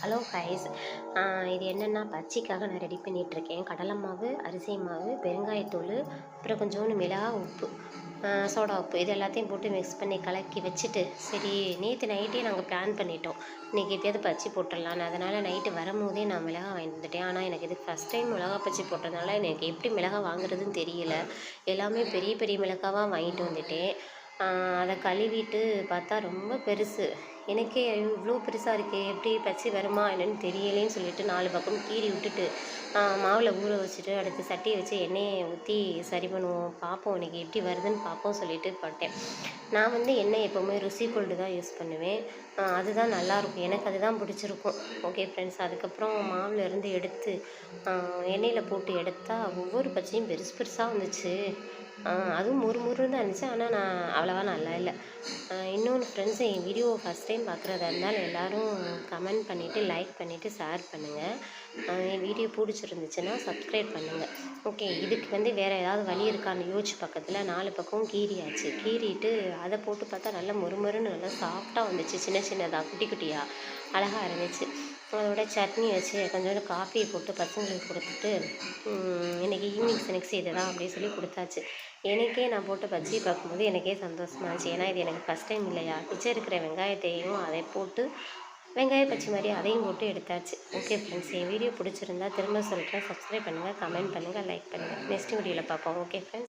Hello guys, இது என்னென்னா பஜ்ஜிக்காக நான் ரெடி பண்ணிகிட்ருக்கேன். கடலை மாவு, அரிசி மாவு, பெருங்காயத்தூள், அப்புறம் கொஞ்சோண்டு மிளகா, உப்பு, சோடா உப்பு இது எல்லாத்தையும் போட்டு மிக்ஸ் பண்ணி கலக்கி வச்சுட்டு, சரி நேற்று நைட்டே நாங்கள் பிளான் பண்ணிட்டோம் இன்றைக்கி எப்படியாவது பஜ்ஜி போட்டுடலான்னு. அதனால் நைட்டு வரும்போதே நான் மிளகா வாங்கிட்டு வந்துட்டேன். ஆனால் எனக்கு இது ஃபஸ்ட் டைம் மிளகா பஜ்ஜி போட்டதுனால எனக்கு எப்படி மிளகா வாங்குறதுன்னு தெரியல. எல்லாமே பெரிய பெரிய மிளகாவாக வாங்கிட்டு வந்துட்டேன். அதை கழுவிட்டு பார்த்தா ரொம்ப பெருசு. எனக்கே இவ்வளோ பெருசாக இருக்கே, எப்படி பஜ்ஜி வருமா என்னன்னு தெரியலேன்னு சொல்லிட்டு 4 பக்கம் கீறி விட்டுட்டு மாவில் ஊற வச்சுட்டு அடுத்து சட்டியை வச்சு எண்ணெயை ஊற்றி சரி பண்ணுவோம், பார்ப்போம் இன்றைக்கி எப்படி வருதுன்னு பார்ப்போம் சொல்லிட்டு போட்டேன். நான் வந்து எண்ணெய் எப்போவுமே ருசி கோல்டு தான் யூஸ் பண்ணுவேன். அதுதான் நல்லாயிருக்கும், எனக்கு அதுதான் பிடிச்சிருக்கும். ஓகே ஃப்ரெண்ட்ஸ், அதுக்கப்புறம் மாவில் இருந்து எடுத்து எண்ணெயில் போட்டு எடுத்தால் ஒவ்வொரு பஜ்ஜியும் பெருசு பெருசாக வந்துச்சு. அதுவும் முறுமுறுன்னு தான் இருந்துச்சு. ஆனால் நான் அவ்வளோவா நல்லா இல்லை. இன்னொன்று ஃப்ரெண்ட்ஸ், என் வீடியோ ஃபஸ்ட் டைம் பார்க்குறதா இருந்தாலும் எல்லோரும் கமெண்ட் பண்ணிவிட்டு லைக் பண்ணிவிட்டு ஷேர் பண்ணுங்கள். என் வீடியோ பிடிச்சிருந்துச்சுன்னா சப்ஸ்கிரைப் பண்ணுங்கள். ஓகே, இதுக்கு வந்து வேறு ஏதாவது வழி இருக்கான்னு யோசிச்சு பக்கத்தில் 4 பக்கம் கீறியாச்சு. கீறிட்டு அதை போட்டு பார்த்தா நல்லா முறுமுறுன்னு நல்லா சாஃப்டாக வந்துச்சு, சின்ன சின்னதாக குட்டி குட்டியாக அழகாக இருந்துச்சு. அதோட சட்னி வச்சு கொஞ்சோண்டு காஃபியை போட்டு பசங்களுக்கு கொடுத்துட்டு இன்றைக்கி ஈவினிங் ஸ்நாக்ஸ் இது தான் அப்படின்னு சொல்லி கொடுத்தாச்சு. எனக்கே நான் போட்டு பஜ்ஜி பார்க்கும்போது எனக்கே சந்தோஷமாக இருந்துச்சு. ஏன்னா இது எனக்கு ஃபஸ்ட் டைம் இல்லையா. மிச்சம் இருக்கிற வெங்காயத்தையும் அதை போட்டு வெங்காய பச்சை மாதிரி அதையும் போட்டு எடுத்தாச்சு. ஓகே ஃப்ரெண்ட்ஸ், என் வீடியோ பிடிச்சிருந்தா திரும்ப சொல்கிறேன், சப்ஸ்கிரைப் பண்ணுங்கள், கமெண்ட் பண்ணுங்கள், லைக் பண்ணுங்கள். நெக்ஸ்ட் வீடியோவில் பார்ப்போம். Okay friends.